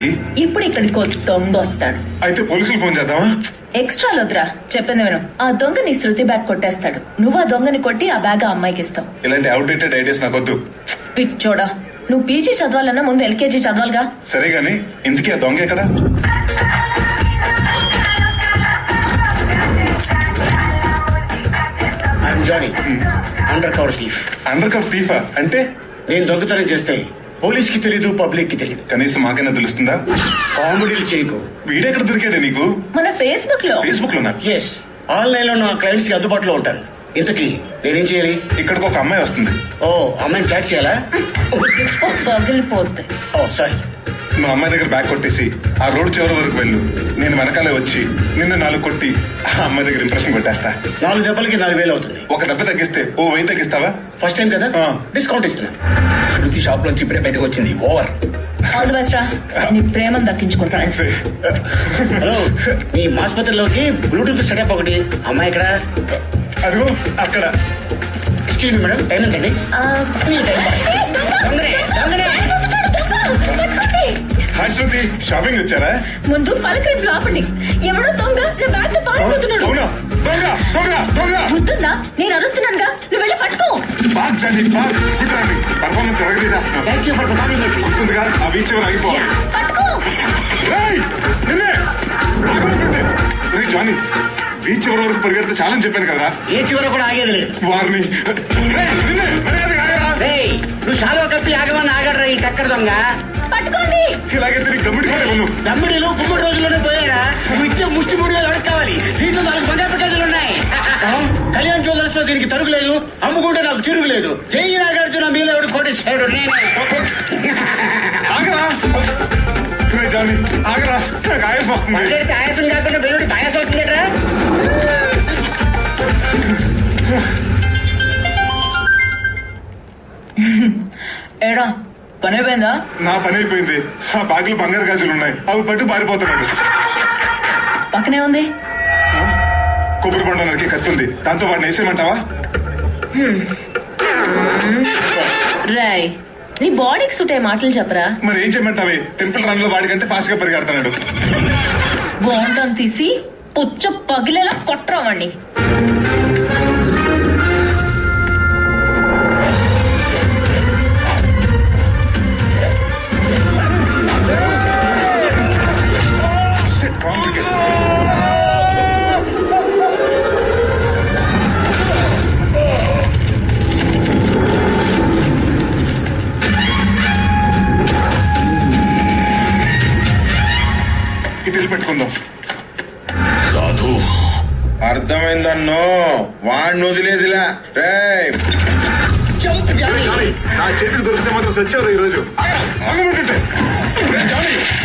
ఇప్పుడు ఇక్కడికి దొంగ వస్తాడు. అయితే పోలీసులు ఫోన్ చేద్దామా? ఎక్స్ట్రా వద్దురా, చెప్పింది విను. ఆ దొంగ నీ శృతి బ్యాగ్ కొట్టేస్తాడు. నువ్వు ఆ దొంగని కొట్టి ఆ బ్యాగ్ ఆ అమ్మాయికి ఇస్తావు. ఇలాంటి అవుట్డేటెడ్ ఐడియాస్ నాకొద్దు. పిచ్చోడా, నువ్వు పీజీ చదవాలన్నా ముందు ఎల్కేజీ చదవాలిగా. సరే గాని ఇంతకీ ఆ దొంగ ఎక్కడ? Under cover thief. Under cover థీఫా అంటే? నేను దొంగతనం చేస్తే పోలీస్ కి తెలీదు, పబ్లిక్ కి తెలీదు. కనీసం మాకైనా తెలుస్తుందా? కామెడీలు చేయకు. వీడెక్కడ దొరికాడే నీకు? మన ఫేస్బుక్ లో. ఫేస్బుక్ లోనా? ఎస్, ఆన్లైన్ లో నా క్లయింట్స్ కి అందుబాటులో ఉంటాను. ఇంతకీ నేనేం చేయాలి? ఇక్కడికి ఒక అమ్మాయి వస్తుంది. ఓ, అమ్మాయిని క్యాచ్ చేయాలా? పగిలిపోద్ది. ఓ సారీ. నువ్వు అమ్మాయి దగ్గర బ్యాగ్ కొట్టేసి ఆ రోడ్ చివరి వరకు వెళ్ళు. నేను వెనకాలే వచ్చి నిన్ను 4 కొట్టి ఆ అమ్మాయి దగ్గర ఇంప్రెషన్ కొట్టేస్తా. 4 దెబ్బలకి 4,000 అవుతుంది. ఒక దెబ్బ తగ్గిస్తే ఓ 1000 తగ్గిస్తావా? ఫస్ట్ టైం కదా, డిస్కౌంట్ ఇస్తున్నా. శృతి షాప్ లోంచి ఇప్పుడే బయటకు వచ్చింది. ఓవర్. ఆల్ ది బెస్ట్ రా, నీ ప్రేమను దక్కించుకుంటా. థ్యాంక్స్. హలో, మీ ఆసుపత్రిలోకి బ్లూటూత్ సెటప్ ఒకటి. అమ్మాయి ఇక్కడ. అదిగో అక్కడ. ఎక్స్క్యూజ్ మీ మేడం, టైం ఎంతండి? హాయ్ శృతి, షాపింగ్ వచ్చారా? ముందు పలకరింపు ఆపండి. ఎవడో దొంగ నా బ్యాగ్ తో పారిపోతున్నాడు. దొంగ దొంగ దొంగ దొంగ. బుద్ధుందా? నేను అరుస్తున్నానుగా, నువ్వు వెళ్ళి పట్టుకో. బాగ్ చండి, బాగ్ గుడ్రాండి. పర్ఫార్మెన్స్ జరగలేదా? థ్యాంక్ యూ ఫర్ గుర్తుందిగా, ఆ బీచ్ ఎవరు ఆగిపోవాలి. పట్టుకో. రేయ్, నిన్నే. రేయ్ జానీ, బీచ్ ఎవరి వరకు పరిగెడితే చాలని చెప్పాను కదరా. ఏ చివర కూడా ఆగేది లేదు. వారిని రేయ్, నిన్నే, మర్యాదగా ఆగరా. రేయ్, నువ్వు శాలువా కప్పి ఆగమని ఆగడరా ఈ టక్కర్ దొంగ. పట్టుకోండి. ఇలాగే తిరిగి గమ్మిడి కూడా ఇవ్వను. దమ్మిడిలు గుమ్మడి రోజుల్లోనే పోయారా? నువ్వు ఇచ్చే ముష్టి మూడు ఎవరికి కావాలి? దీంట్లో 4 బంగారు గదులు ఉన్నాయి. కళ్యాణ్ జ్యువెలర్స్ లో దీనికి తరుగులేదు, అమ్ముకుంటే నాకు తిరుగులేదు. జై నాగార్జున మీలో ఎవడు కోటేశ్వరుడు నేనే. ఆగరా. రేయ్ జానీ, ఆగరా, నాకు ఆయాసం వస్తుంది. మాట్లాడితే ఆయాసం కాకుండా బెల్లుడి పాయాసం అవుతుందట్రా. ఏడా పని అయిపోయిందా? నా పని అయిపోయింది. ఆ బ్యాగులు బంగారు గాజులు ఉన్నాయి, అవి పట్టు పారిపోతున్నాడు. పక్కనే ఉంది. కొబ్బరి బండ నరికి కత్తుంది, దాంతో వాడిని వేసేయమంటావా? రాయ్, నీ బాడీకి సూట్ అయ్యే మాటలు చెప్పరా. మరి ఏం చేయమంటావే? టెంపుల్ రన్ లో వాడికంటే ఫాస్ట్ గా పరిగెడుతున్నాడు. బాగుంటాను తీసి పుచ్చ పగిలేలా కొట్టరామండి. ఇటు పెట్టుకుందాం. సాధు అర్థమైందన్నో, వాడిని వదిలేదిలా. రేయ్, నా చేతికి దొరికితే మాత్రం సచ్చారు ఈ రోజు.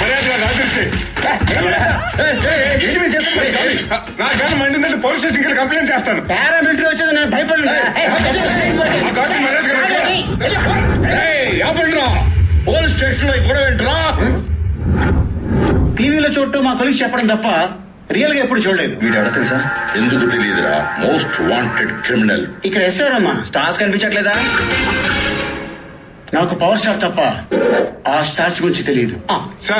మర్యాదగా రాసిచ్చే. నా గాని మండిందంటే పోలీస్ స్టేషన్కి వెళ్ళి కంప్లైంట్ చేస్తాను. పారామిలిటరీ వచ్చేది నేను భయపడు. ఆ గాజు మర్యాదగా పోలీస్ స్టేషన్ లో కూడా వింటరా? టీవీలో చూడటం మా కొలిసి చెప్పడం తప్ప రియల్ గా ఎప్పుడు చూడలేదు. వీడు ఎవడో తెలుసా? ఎందుకు తెలియదురా? Most wanted criminal. ఇక్కడ ఎస్ఆరమ్మా స్టార్స్ కనిపించట్లేదా? నాకు పవర్ స్టార్ తప్ప ఆ స్టార్స్ గురించి తెలియదు. సార్